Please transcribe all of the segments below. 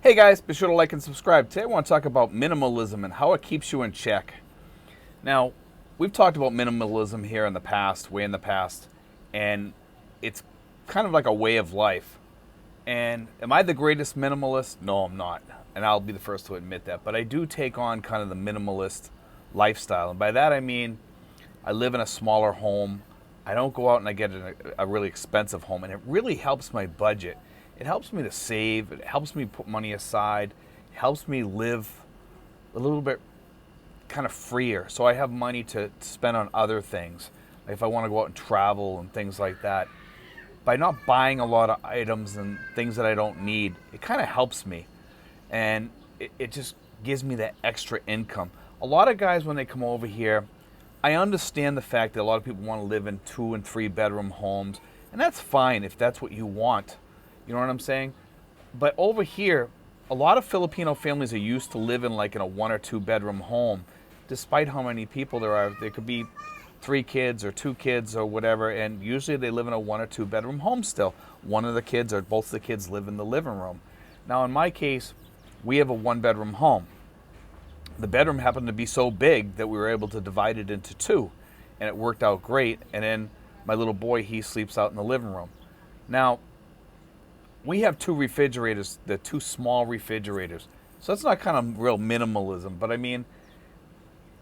Hey guys, be sure to like and subscribe. Today I want to talk about minimalism and how it keeps you in check. Now, we've talked about minimalism here in the past, way in the past, and it's kind of like a way of life. And am I the greatest minimalist? No, I'm not. And I'll be the first to admit that. But I do take on kind of the minimalist lifestyle. And by that I mean I live in a smaller home. I don't go out and I get a really expensive home. And it really helps my budget. It helps me to save. It helps me put money aside. It helps me live a little bit kind of freer. So I have money to spend on other things. Like if I want to go out and travel and things like that. By not buying a lot of items and things that I don't need, it kind of helps me. And it just gives me that extra income. A lot of guys, when they come over here, I understand the fact that a lot of people want to live in 2 and 3 bedroom homes, and that's fine if that's what you want. You know what I'm saying? But over here, a lot of Filipino families are used to living like in a 1 or 2 bedroom home, despite how many people there are. There could be 3 kids or 2 kids or whatever, and usually they live in a 1 or 2 bedroom home still. One of the kids or both the kids live in the living room. Now, in my case, we have a 1 bedroom home. The bedroom happened to be so big that we were able to divide it into 2, and it worked out great. And then my little boy, he sleeps out in the living room. Now, we have 2 refrigerators, the 2 small refrigerators. So that's not kind of real minimalism, but I mean,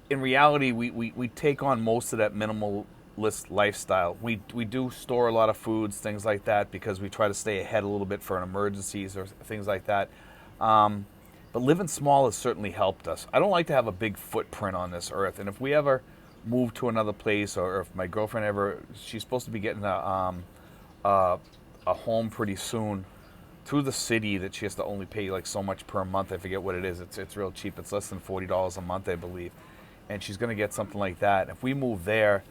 in reality, we take on most of that minimalist lifestyle. We do store a lot of foods, things like that, because we try to stay ahead a little bit for emergencies or things like that. But living small has certainly helped us. I don't like to have a big footprint on this earth, and if we ever move to another place, or if my girlfriend ever, she's supposed to be getting a home pretty soon through the city that she has to only pay like so much per month. I forget what it is. It's real cheap. It's less than $40 a month, I believe. And she's going to get something like that. If we move there,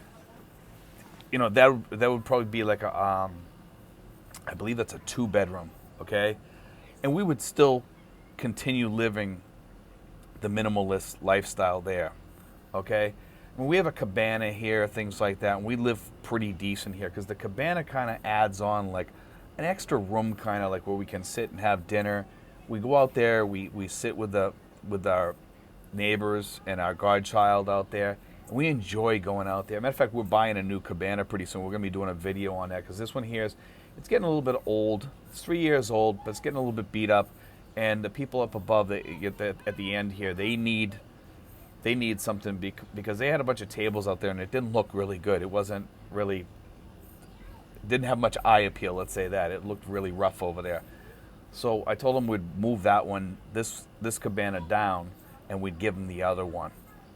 you know, that would probably be like I believe that's a 2 bedroom, okay? And we would still continue living the minimalist lifestyle there, okay? And we have a cabana here, things like that, and we live pretty decent here because the cabana kind of adds on like an extra room, kind of like where we can sit and have dinner. We go out there, we sit with our neighbors and our godchild out there. And we enjoy going out there. Matter of fact, we're buying a new cabana pretty soon. We're going to be doing a video on that because this one here it's getting a little bit old. It's 3 years old, but it's getting a little bit beat up. And the people up above at the end here, they need something because they had a bunch of tables out there and it didn't look really good. It wasn't really, it didn't have much eye appeal, let's say that. It looked really rough over there. So I told them we'd move that one, this cabana down, and we'd give them the other one.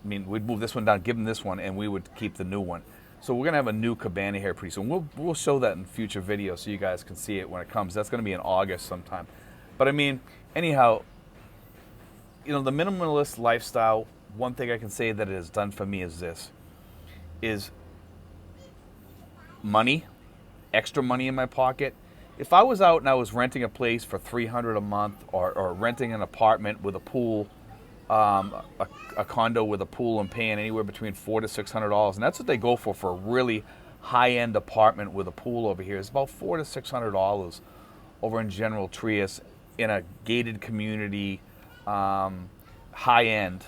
I mean, we'd move this one down, give them this one, and we would keep the new one. So we're gonna have a new cabana here pretty soon. We'll show that in future videos so you guys can see it when it comes. That's gonna be in August sometime. But I mean, anyhow, you know, the minimalist lifestyle, one thing I can say that it has done for me is this, is money, extra money in my pocket. If I was out and I was renting a place for $300 a month, or renting an apartment with a pool, a condo with a pool, and paying anywhere between $400 to $600, and that's what they go for a really high-end apartment with a pool over here. It's about $400 to $600 over in General Trias in a gated community, high-end.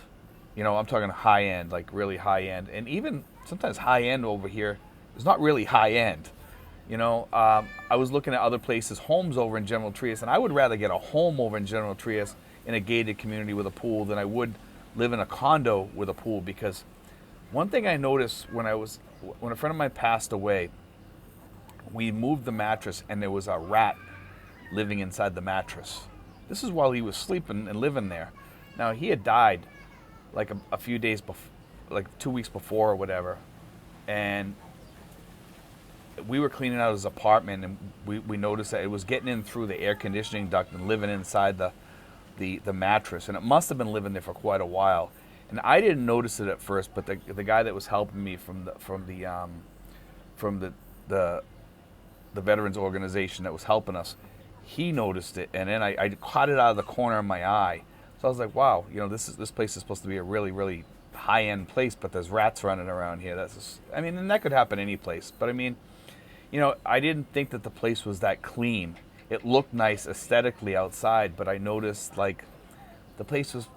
You know, I'm talking high-end, like really high-end, and even sometimes high-end over here is not really high-end. You know, I was looking at other places, homes over in General Trias, and I would rather get a home over in General Trias in a gated community with a pool than I would live in a condo with a pool. Because one thing I noticed when a friend of mine passed away, we moved the mattress and there was a rat living inside the mattress. This is while he was sleeping and living there. Now, he had died like a few days before, like 2 weeks before or whatever, and we were cleaning out his apartment, and we noticed that it was getting in through the air conditioning duct and living inside the mattress, and it must have been living there for quite a while. And I didn't notice it at first, but the guy that was helping me from the veterans organization that was helping us, he noticed it, and then I caught it out of the corner of my eye. So I was like, wow, you know, this place is supposed to be a really, really high-end place, but there's rats running around here. I mean, and that could happen any place. But I mean, you know, I didn't think that the place was that clean. it looked nice aesthetically outside, but I noticed like the place was,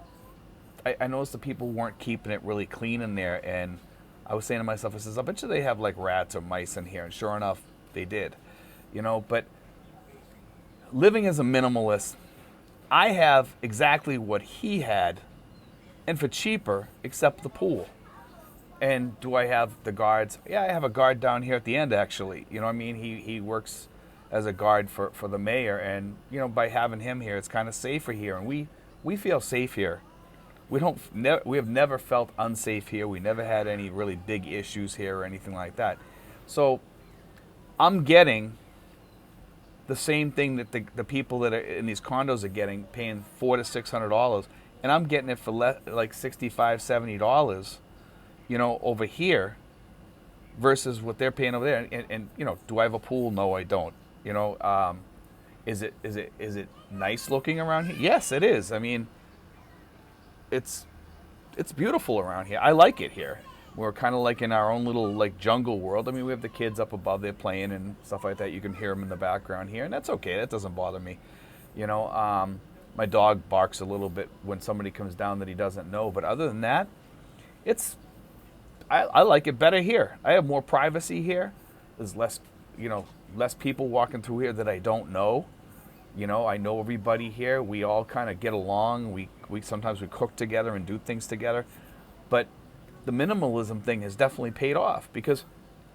I noticed the people weren't keeping it really clean in there, and I was saying to myself, I says, I bet you they have like rats or mice in here, and sure enough, they did. But living as a minimalist, I have exactly what he had, and for cheaper, except the pool. And do I have the guards? Yeah, I have a guard down here at the end, actually. He works as a guard for the mayor, and by having him here, it's kind of safer here, and we feel safe here. We have never felt unsafe here. We never had any really big issues here or anything like that. So I'm getting the same thing that the people that are in these condos are getting, paying $400 to $600, and I'm getting it for like $65, $70, over here, versus what they're paying over there. And do I have a pool? No, I don't. Is it nice looking around here? Yes, it is. I mean, it's beautiful around here. I like it here. We're kind of like in our own little like jungle world. I mean, we have the kids up above, they're playing and stuff like that. You can hear them in the background here, and that's okay. That doesn't bother me. My dog barks a little bit when somebody comes down that he doesn't know, but other than that, I like it better here. I have more privacy here. There's less people walking through here that I don't know. I know everybody here. We all kind of get along. We sometimes we cook together and do things together. But the minimalism thing has definitely paid off, because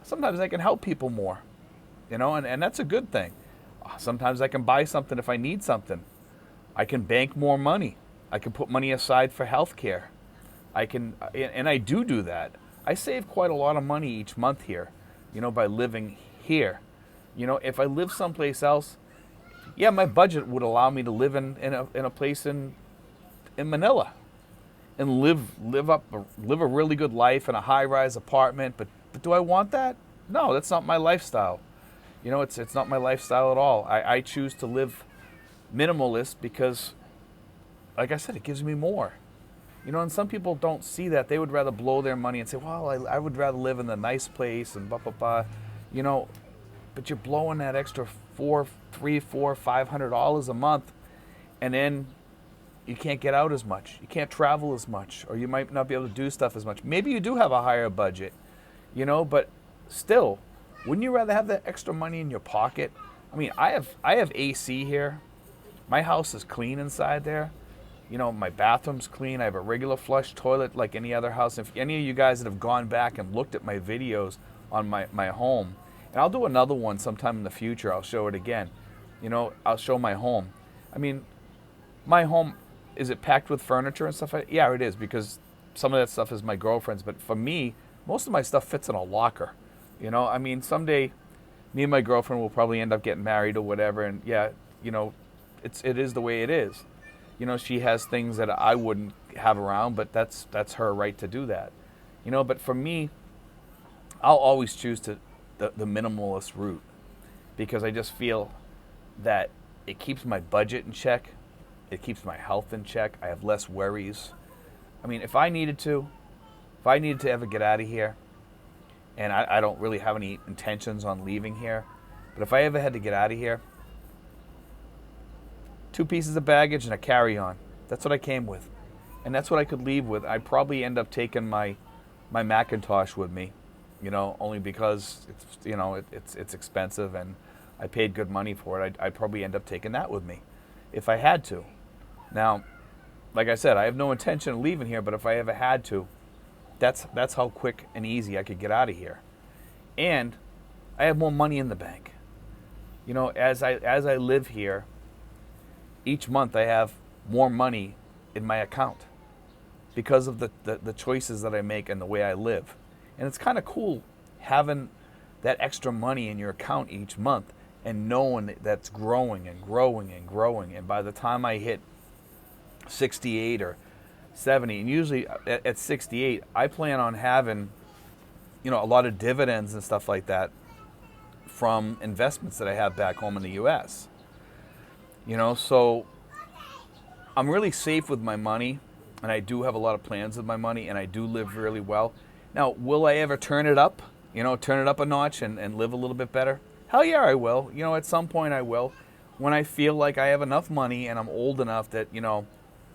sometimes I can help people more, and that's a good thing. Sometimes I can buy something if I need something. I can bank more money. I can put money aside for health care. And I do that. I save quite a lot of money each month here, by living here. If I live someplace else, yeah, my budget would allow me to live in a place in Manila and live a really good life in a high-rise apartment. But do I want that? No, that's not my lifestyle. It's not my lifestyle at all. I choose to live minimalist because, like I said, it gives me more. And some people don't see that. They would rather blow their money and say, well, I would rather live in the nice place and blah, blah, blah. But you're blowing that extra $300, $400, $500 a month, and then you can't get out as much. You can't travel as much, or you might not be able to do stuff as much. Maybe you do have a higher budget, but still, wouldn't you rather have that extra money in your pocket? I mean, I have AC here. My house is clean inside there. My bathroom's clean. I have a regular flush toilet like any other house. If any of you guys that have gone back and looked at my videos on my home, and I'll do another one sometime in the future, I'll show it again. I'll show my home. I mean, my home, is it packed with furniture and stuff? Yeah, it is, because some of that stuff is my girlfriend's. But for me, most of my stuff fits in a locker. I mean, someday, me and my girlfriend will probably end up getting married or whatever. And yeah, it is the way it is. She has things that I wouldn't have around, but that's her right to do that. But for me, I'll always choose the minimalist route, because I just feel that it keeps my budget in check. It keeps my health in check. I have less worries. I mean, if I needed to ever get out of here, and I don't really have any intentions on leaving here, but if I ever had to get out of here, 2 pieces of baggage and a carry-on. That's what I came with. And that's what I could leave with. I'd probably end up taking my Macintosh with me, only because it's expensive and I paid good money for it. I'd probably end up taking that with me if I had to. Now, like I said, I have no intention of leaving here, but if I ever had to, that's how quick and easy I could get out of here. And I have more money in the bank. As I live here, each month I have more money in my account because of the choices that I make and the way I live. And it's kind of cool having that extra money in your account each month and knowing that that's growing and growing and growing. And by the time I hit 68 or 70, and usually at 68, I plan on having, a lot of dividends and stuff like that from investments that I have back home in the U.S. So I'm really safe with my money, and I do have a lot of plans with my money, and I do live really well. Now, will I ever turn it up, turn it up a notch and live a little bit better? Hell yeah, I will. At some point I will. when I feel like I have enough money and I'm old enough that,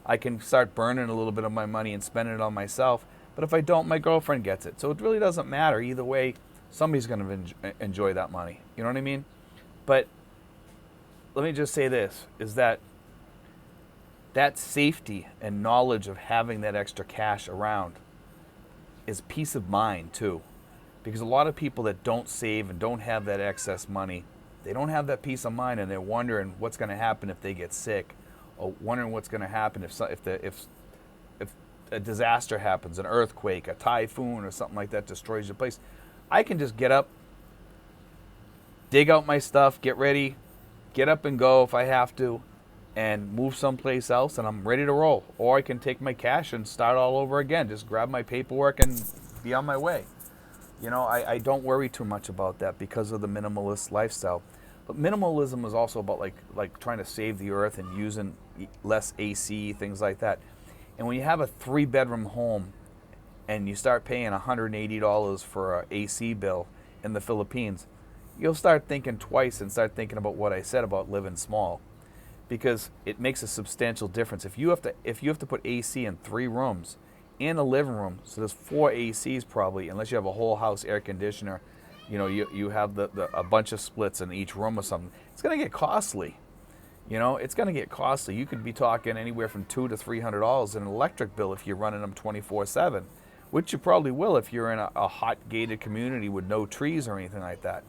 I can start burning a little bit of my money and spending it on myself. But if I don't, my girlfriend gets it. So it really doesn't matter. Either way, somebody's going to enjoy that money. You know what I mean? But let me just say this, is that safety and knowledge of having that extra cash around is peace of mind too. Because a lot of people that don't save and don't have that excess money, they don't have that peace of mind, and they're wondering what's going to happen if they get sick, or wondering what's going to happen if a disaster happens, an earthquake, a typhoon, or something like that destroys your place. I can just get up, dig out my stuff, get ready, get up and go if I have to, and move someplace else, and I'm ready to roll. Or I can take my cash and start all over again. Just grab my paperwork and be on my way. I don't worry too much about that because of the minimalist lifestyle. But minimalism is also about like trying to save the earth and using less AC, things like that. And when you have a 3-bedroom home and you start paying $180 for an AC bill in the Philippines, you'll start thinking twice and start thinking about what I said about living small, because it makes a substantial difference. If you have to put AC in 3 rooms and a living room, so there's 4 ACs probably, unless you have a whole house air conditioner, you have a bunch of splits in each room or something, it's going to get costly. It's going to get costly. You could be talking anywhere from $200 to $300 in an electric bill if you're running them 24/7, which you probably will if you're in a hot gated community with no trees or anything like that.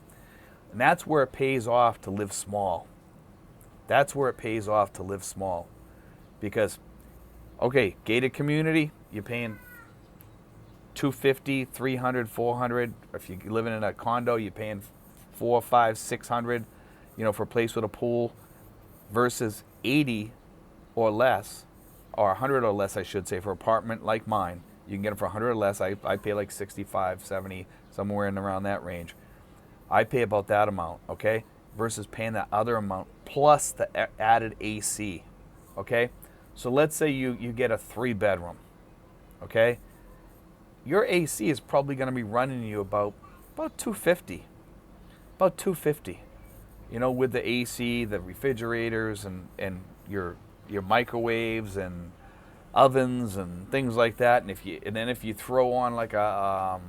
And that's where it pays off to live small. That's where it pays off to live small. Because, okay, gated community, you're paying $250, $300, $400. If you're living in a condo, you're paying $400, $500, $600, for a place with a pool, versus $80 or less, or $100 or less, I should say, for an apartment like mine. You can get them for $100 or less. I pay like $65, $70, somewhere in around that range. I pay about that amount, okay, versus paying that other amount plus the added AC, okay? So let's say you get a 3-bedroom, okay? Your AC is probably going to be running you about $250, about $250, with the AC, the refrigerators, and your microwaves and ovens and things like that. And then if you throw on like a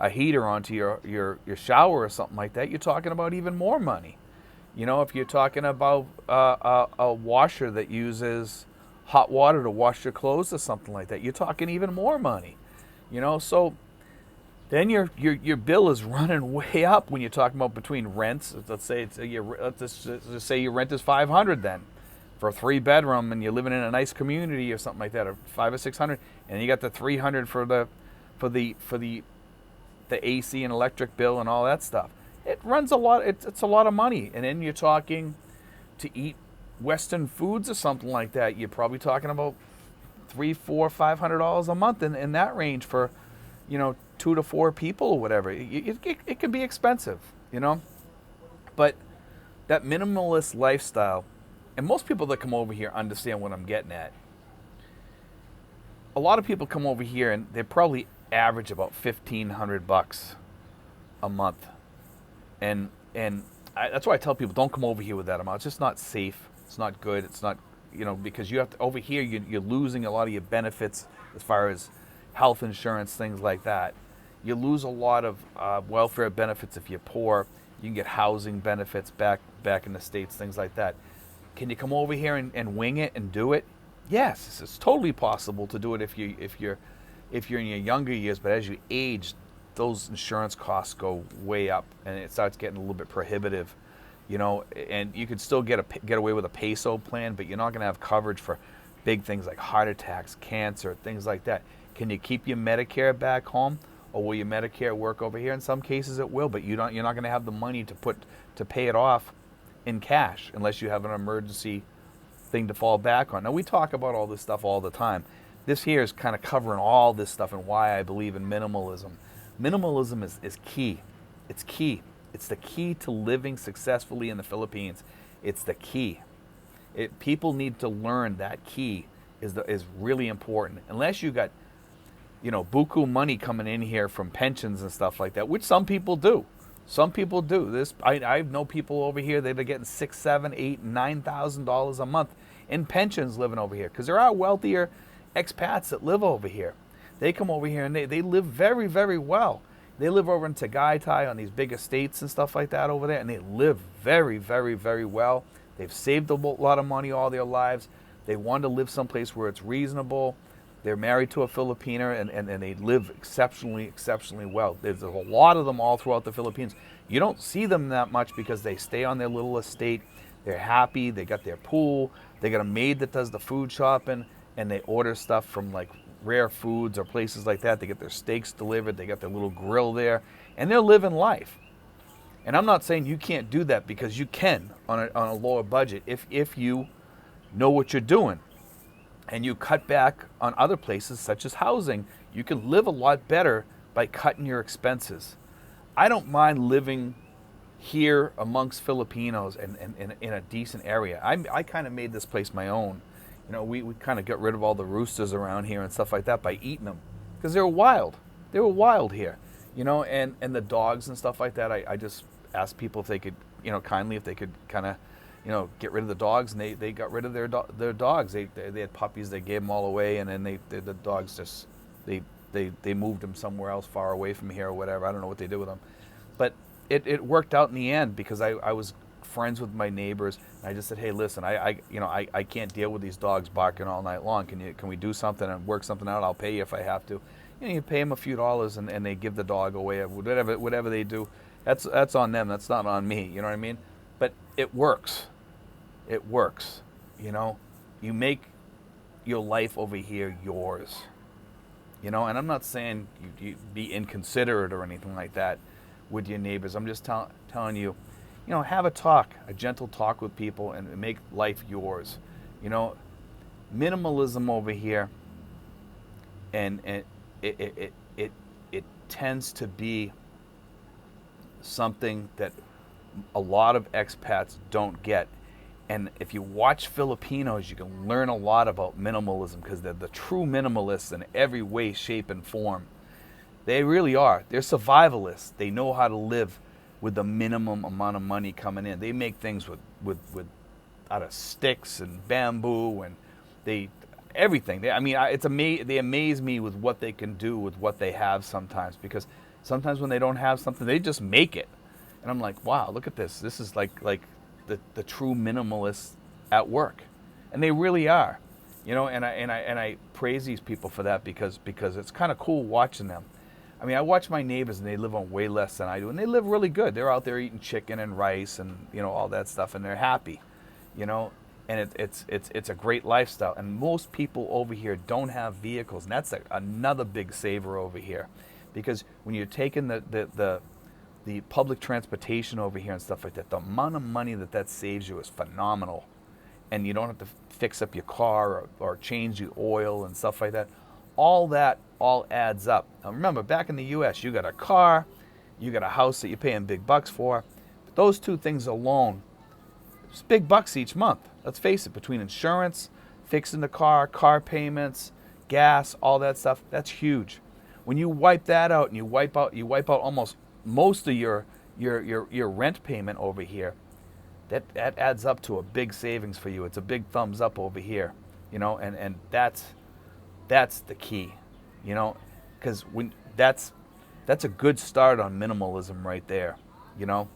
heater onto your shower or something like that, you're talking about even more money. If you're talking about a washer that uses hot water to wash your clothes or something like that, you're talking even more money. So then your bill is running way up when you're talking about between rents. Let's just say your rent is $500 then for a 3-bedroom, and you're living in a nice community or something like that, or $500 or $600, and you got the $300 for the AC and electric bill and all that stuff. It runs a lot. It's a lot of money. And then you're talking to eat Western foods or something like that. You're probably talking about $300, $400, $500 a month in that range for, 2 to 4 people or whatever. It can be expensive, But that minimalist lifestyle, and most people that come over here understand what I'm getting at. A lot of people come over here and they probably average about $1,500 a month, and that's why I tell people don't come over here with that amount. It's just not safe. It's not good. It's not, because you have to, over here you're losing a lot of your benefits as far as health insurance, things like that. You lose a lot of welfare benefits if you're poor. You can get housing benefits back in the States, things like that. Can you come over here and wing it and do it? Yes, it's totally possible to do it if you're in your younger years. But as you age, those insurance costs go way up, and it starts getting a little bit prohibitive. And you could still get away with a peso plan, but you're not going to have coverage for big things like heart attacks, cancer, things like that. Can you keep your Medicare back home, or will your Medicare work over here? In some cases, it will, but you're not going to have the money to pay it off in cash unless you have an emergency thing to fall back on. Now, we talk about all this stuff all the time. This here is kind of covering all this stuff and why I believe in minimalism. Minimalism is key. It's key. It's the key to living successfully in the Philippines. It's the key. People need to learn that key is really important. Unless you got, buku money coming in here from pensions and stuff like that, which some people do. Some people do this. I know people over here that are getting $6, $7, $8, $9,000 a month in pensions living over here, because there are wealthier expats that live over here. They come over here and they live very, very well. They live over in Tagaytay on these big estates and stuff like that over there, and they live very, very, very well. They've saved a lot of money all their lives. They want to live someplace where it's reasonable. They're married to a Filipina, and they live exceptionally, exceptionally well. There's a lot of them all throughout the Philippines. You don't see them that much because they stay on their little estate. They're happy. They got their pool. They got a maid that does the food shopping, and they order stuff from like Rare Foods or places like that. They get their steaks delivered. They got their little grill there, and they're living life. And I'm not saying you can't do that, because you can on a lower budget if you know what you're doing. And you cut back on other places such as housing. You can live a lot better by cutting your expenses. I don't mind living here amongst Filipinos and in a decent area. I kind of made this place my own. You know, we kind of got rid of all the roosters around here and stuff like that by eating them, because they were wild. They were wild here, you know, and the dogs and stuff like that. I just asked people if they could, you know, kindly, if they could kind of, you know, get rid of the dogs, and they got rid of their dogs. They had puppies, they gave them all away, and then the dogs just they moved them somewhere else far away from here or whatever. I don't know what they did with them, but it worked out in the end, because I was friends with my neighbors, and I just said, hey, listen, I can't deal with these dogs barking all night long. Can we do something and work something out? I'll pay you if I have to. You know, you pay them a few dollars, and they give the dog away, whatever they do. That's on them. That's not on me. You know what I mean? But it works. It works. You know, you make your life over here yours. You know, and I'm not saying you be inconsiderate or anything like that with your neighbors. I'm just telling you, you know, have a gentle talk with people, and make life yours. You know, minimalism over here, and it tends to be something that a lot of expats don't get. And if you watch Filipinos, you can learn a lot about minimalism, because they're the true minimalists in every way, shape, and form. They really are. They're survivalists. They know how to live with the minimum amount of money coming in. They make things with out of sticks and bamboo, and everything. They amaze me with what they can do with what they have sometimes, because sometimes when they don't have something, they just make it. And I'm like, wow, look at this. This is like the true minimalists at work. And they really are. You know, and I praise these people for that, because it's kind of cool watching them. I mean, I watch my neighbors, and they live on way less than I do, and they live really good. They're out there eating chicken and rice and, you know, all that stuff, and they're happy, you know, and it's a great lifestyle. And most people over here don't have vehicles, and that's another big saver over here, because when you're taking the public transportation over here and stuff like that, the amount of money that saves you is phenomenal. And you don't have to fix up your car or change the oil and stuff like that. That all adds up. Now remember, back in the U.S., you got a car, you got a house that you're paying big bucks for. But those two things alone, it's big bucks each month. Let's face it, between insurance, fixing the car payments, gas, all that stuff, that's huge. When you wipe that out, and you wipe out almost most of your rent payment over here, that adds up to a big savings for you. It's a big thumbs up over here, you know, and that's the key, you know, because when that's a good start on minimalism right there, you know.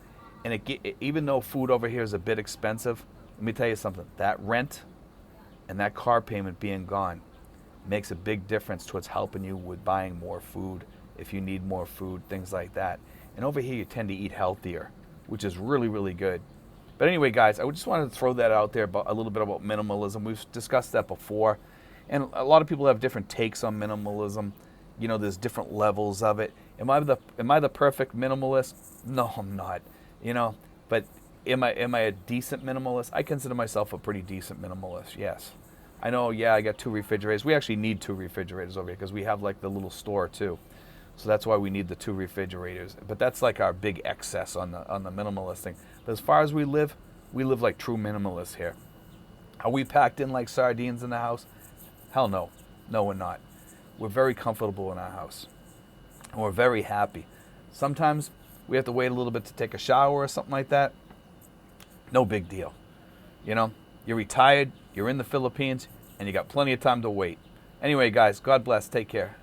And even though food over here is a bit expensive, let me tell you something, that rent and that car payment being gone makes a big difference towards helping you with buying more food, if you need more food, things like that. And over here you tend to eat healthier, which is really, really good. But anyway, guys, I just wanted to throw that out there, about a little bit about minimalism. We've discussed that before, and a lot of people have different takes on minimalism. You know, there's different levels of it. Am I the perfect minimalist? No, I'm not. You know, but am I a decent minimalist? I consider myself a pretty decent minimalist. Yes, I know. Yeah, I got 2 refrigerators. We actually need 2 refrigerators over here, because we have like the little store too. So that's why we need the 2 refrigerators. But that's like our big excess on the minimalist thing. But as far as we live like true minimalists here. Are we packed in like sardines in the house? Hell no. No, we're not. We're very comfortable in our house. And we're very happy. Sometimes we have to wait a little bit to take a shower or something like that. No big deal. You know, you're retired, you're in the Philippines, and you got plenty of time to wait. Anyway, guys, God bless. Take care.